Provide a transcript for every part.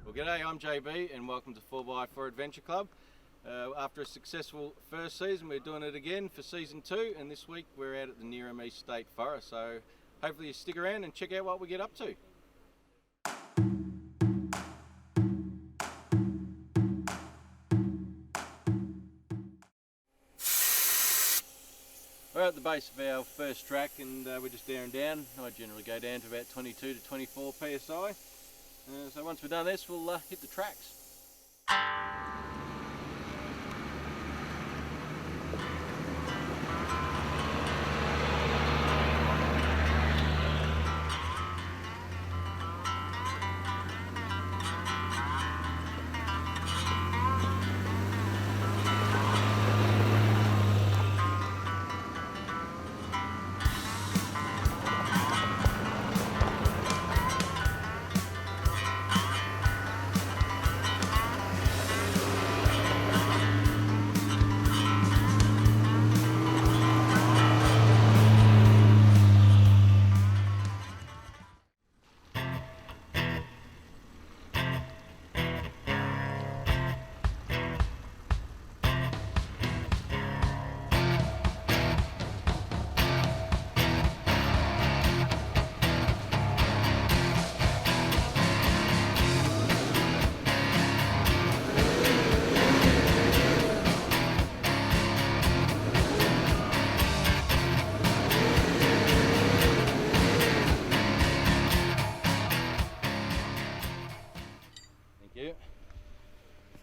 Well, g'day, I'm JB and welcome to 4x4 Adventure Club. After a successful first season, we're doing it again for season 2, and this week we're out at the Neerim East State Forest, so hopefully you stick around and check out what we get up to. We're at the base of our first track and we're just bearing down. I generally go down to about 22 to 24 psi. So once we're done this, we'll hit the tracks.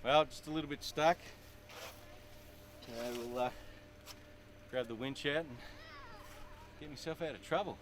Well, just a little bit stuck. We'll grab the winch out and get myself out of trouble.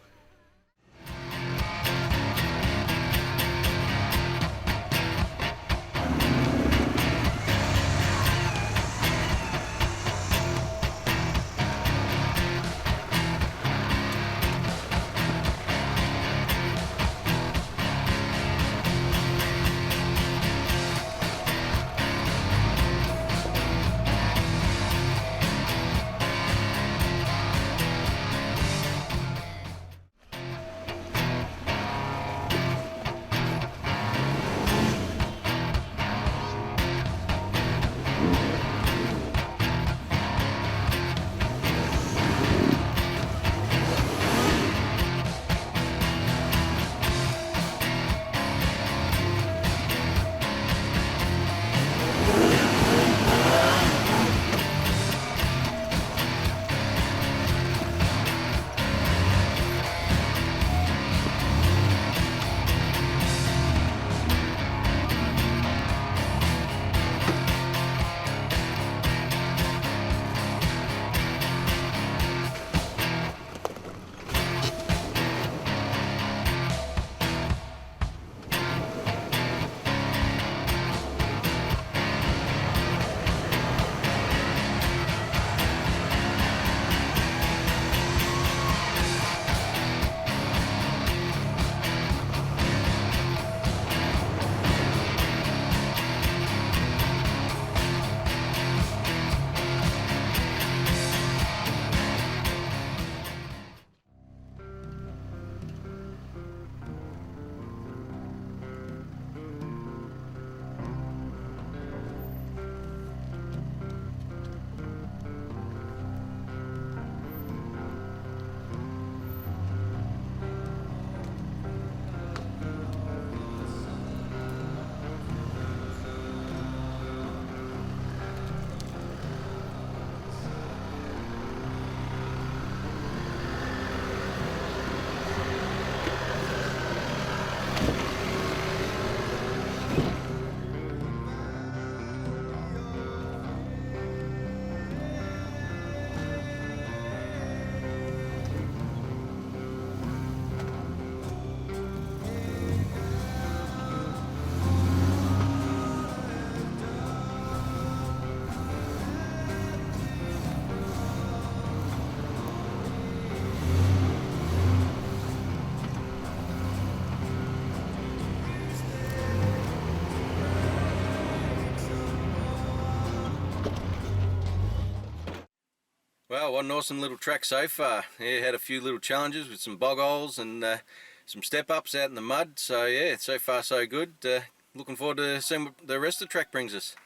Well, what an awesome little track so far. Yeah, had a few little challenges with some bog holes and some step ups out in the mud. So yeah, so far so good. looking forward to seeing what the rest of the track brings us.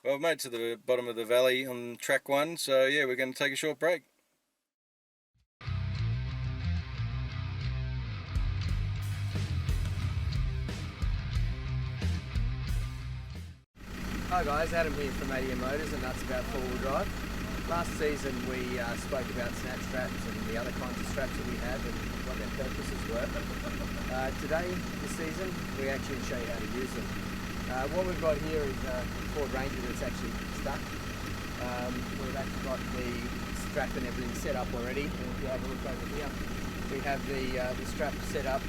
Well, I've made it to the bottom of the valley on track 1, so yeah, we're going to take a short break. Hi guys, Adam here from ADM Motors and Nuts about four-wheel drive. Last season we spoke about snatch straps and the other kinds of straps that we have and what their purposes were. Today, this season, we actually show you how to use them. What we've got here is a Ford Ranger that's actually stuck. We've actually got the strap and everything set up already. And if you have a look over here, we have the strap set up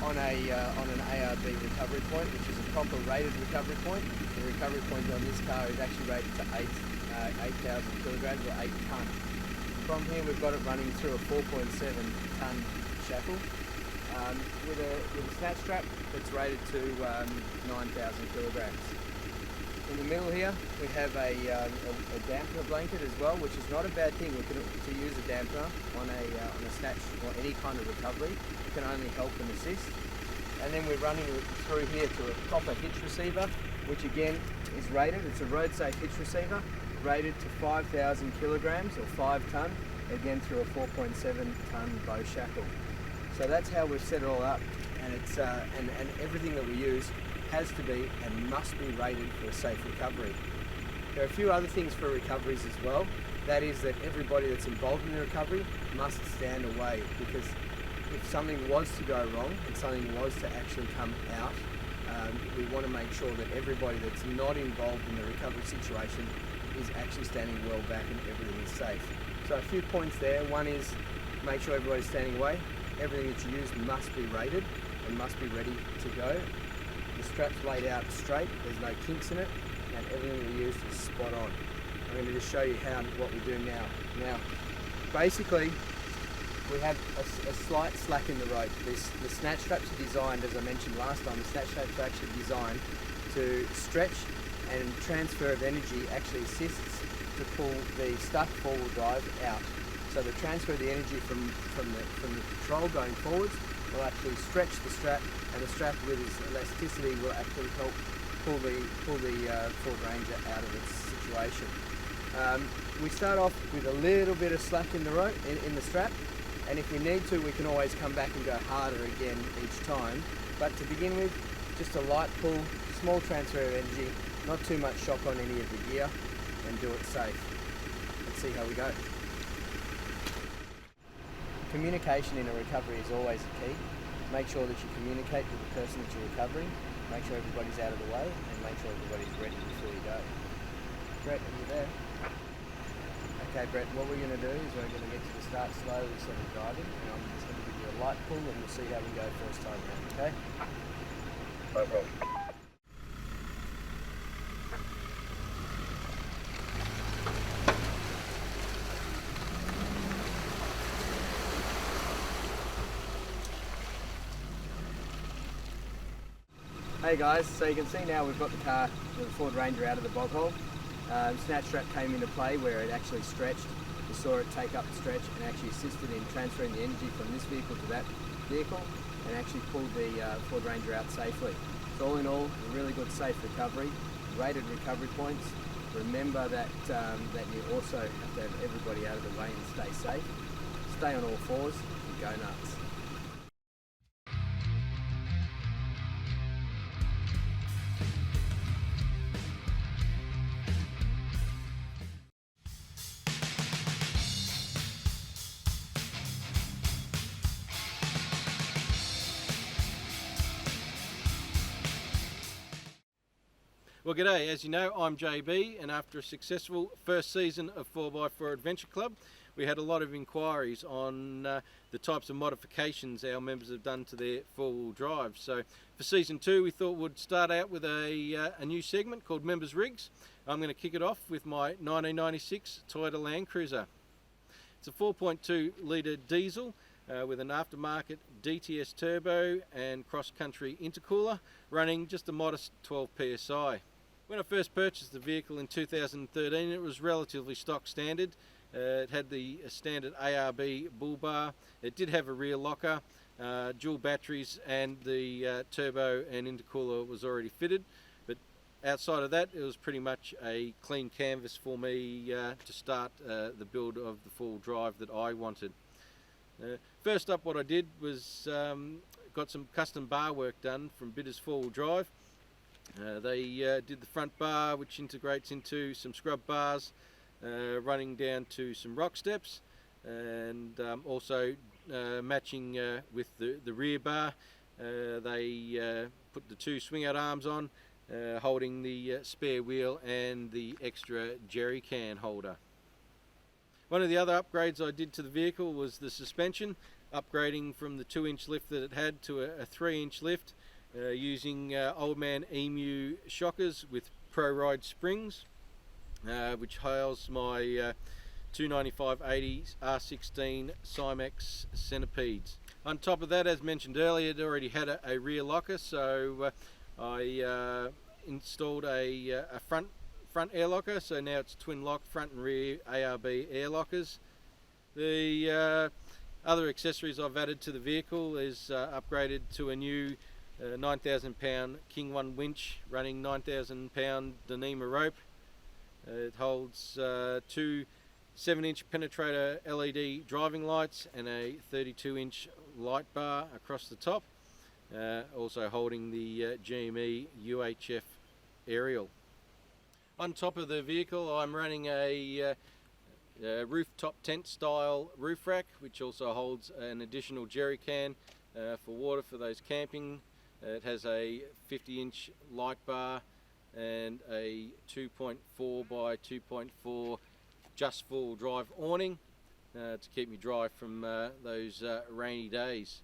on an ARB recovery point, which is a proper rated recovery point. The recovery point on this car is actually rated to 8,000 kilograms or 8 tonne. From here we've got it running through a 4.7 tonne shackle with a snatch strap that's rated to 9,000 kilograms. In the middle here we have a dampener blanket as well, which is not a bad thing. To use a dampener on a snatch or any kind of recovery can only help and assist. And then we're running it through here to a proper hitch receiver, which again is rated. It's a road safe hitch receiver, rated to 5,000 kilograms or 5 tonne, again through a 4.7 tonne bow shackle. So that's how we've set it all up, and it's and everything that we use has to be and must be rated for a safe recovery. There are a few other things for recoveries as well. That is that everybody that's involved in the recovery must stand away, because if something was to go wrong and something was to actually come out, we want to make sure that everybody that's not involved in the recovery situation is actually standing well back and everything is safe. So a few points there. One is make sure everybody's standing away. Everything that you use must be rated and must be ready to go. The strap's laid out straight, there's no kinks in it, and everything we use is spot on. I'm going to just show you what we do now. Now, basically, we have a slight slack in the rope. The snatch straps are designed, as I mentioned last time, the snatch straps are actually designed to stretch, and transfer of energy actually assists to pull the stuck four-wheel drive out. So the transfer of the energy from the control going forwards will actually stretch the strap, and the strap with its elasticity will actually help pull the Ford Ranger out of its situation. We start off with a little bit of slack in the rope, in the strap, and if we need to, we can always come back and go harder again each time. But to begin with, just a light pull, small transfer of energy, not too much shock on any of the gear, and do it safe. Let's see how we go. Communication in a recovery is always the key. Make sure that you communicate with the person that you're recovering, make sure everybody's out of the way, and make sure everybody's ready before you go. Brett, are you there? Okay, Brett, what we're going to do is we're going to get you to start slowly instead of driving, and I'm just going to give you a light pull and we'll see how we go first time around, okay? No problem. Hey guys, so you can see now we've got the car, the Ford Ranger, out of the bog hole. Snatch Strap came into play where it actually stretched. We saw it take up the stretch and actually assisted in transferring the energy from this vehicle to that vehicle and actually pulled the Ford Ranger out safely. So all in all, a really good safe recovery, rated recovery points. Remember that you also have to have everybody out of the way and stay safe. Stay on all fours and go nuts. Well, g'day. As you know, I'm JB, and after a successful first season of 4x4 Adventure Club, we had a lot of inquiries on the types of modifications our members have done to their four-wheel drive. So for season 2, we thought we'd start out with a new segment called Members Rigs. I'm going to kick it off with my 1996 Toyota Land Cruiser. It's a 4.2 litre diesel with an aftermarket DTS turbo and cross-country intercooler, running just a modest 12 psi. When I first purchased the vehicle in 2013, it was relatively stock standard. It had the standard ARB bull bar. It did have a rear locker, dual batteries, and the turbo and intercooler was already fitted. But outside of that, it was pretty much a clean canvas for me to start the build of the four-wheel drive that I wanted. First up, what I did was got some custom bar work done from Bitters four-wheel drive. They did the front bar, which integrates into some scrub bars, running down to some rock steps, and also matching with the rear bar. They put the two swing out arms on, holding the spare wheel and the extra jerry can holder. One of the other upgrades I did to the vehicle was the suspension, upgrading from the 2-inch lift that it had to a 3-inch lift, using Old Man Emu shockers with Pro Ride springs, which hails my 295/80 R16 Cymex centipedes. On top of that, as mentioned earlier, it already had a rear locker, so I installed a front air locker, so now it's twin lock front and rear ARB air lockers. The other accessories I've added to the vehicle is upgraded to a new 9,000 pound King 1 winch running 9,000 pound Dyneema rope. It holds two 7-inch penetrator LED driving lights and a 32-inch light bar across the top, also holding the GME UHF aerial. On top of the vehicle, I'm running a rooftop tent style roof rack, which also holds an additional jerry can for water for those camping. It has a 50-inch light bar and a 2.4 by 2.4 just four-wheel drive awning to keep me dry from those rainy days.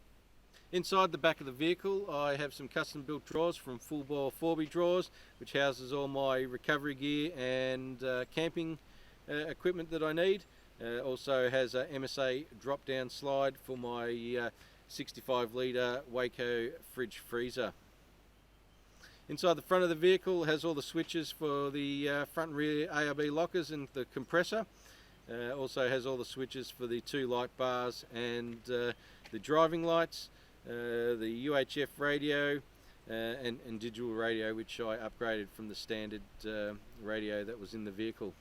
Inside the back of the vehicle, I have some custom built drawers from Full Bore 4B drawers, which houses all my recovery gear and camping equipment that I need. Also has a MSA drop down slide for my 65 litre Waco fridge freezer. Inside the front of the vehicle has all the switches for the front and rear ARB lockers and the compressor. Also has all the switches for the two light bars and the driving lights, the UHF radio and digital radio, which I upgraded from the standard radio that was in the vehicle.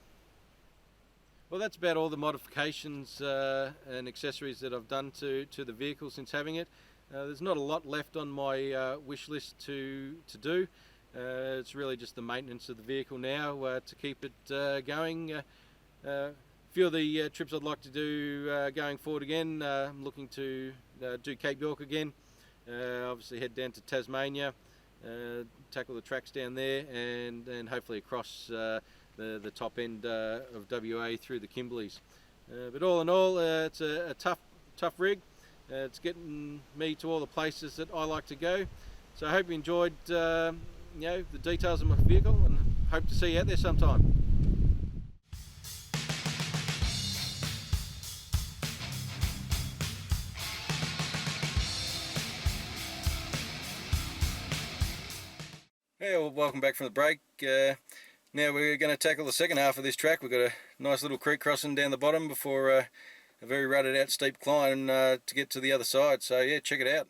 Well, that's about all the modifications and accessories that I've done to the vehicle since having it. There's not a lot left on my wish list to do. It's really just the maintenance of the vehicle now to keep it going. A few of the trips I'd like to do going forward again. I'm looking to do Cape York again. Obviously head down to Tasmania, tackle the tracks down there, and hopefully across the top end of WA through the Kimberleys. But all in all, it's a tough rig. It's getting me to all the places that I like to go. So I hope you enjoyed the details of my vehicle, and hope to see you out there sometime. Yeah, well, welcome back from the break. Now we're going to tackle the second half of this track. We've got a nice little creek crossing down the bottom before a very rutted out steep climb to get to the other side. So yeah, check it out.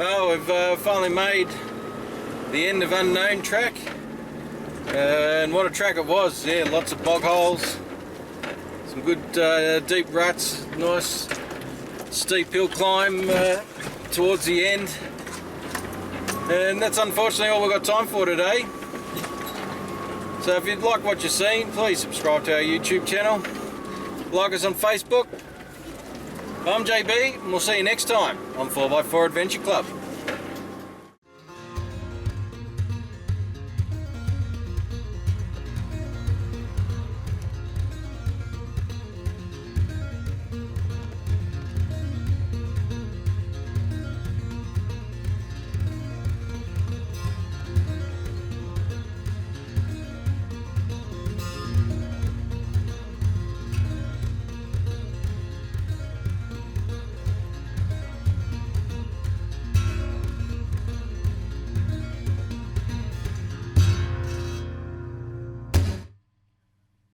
Well, we've finally made the end of Unknown track, and what a track it was. Yeah, lots of bog holes, some good deep ruts, nice steep hill climb towards the end, and that's unfortunately all we've got time for today. So if you'd like what you're seeing, please subscribe to our YouTube channel, like us on Facebook. I'm JB, and we'll see you next time on 4x4 Adventure Club.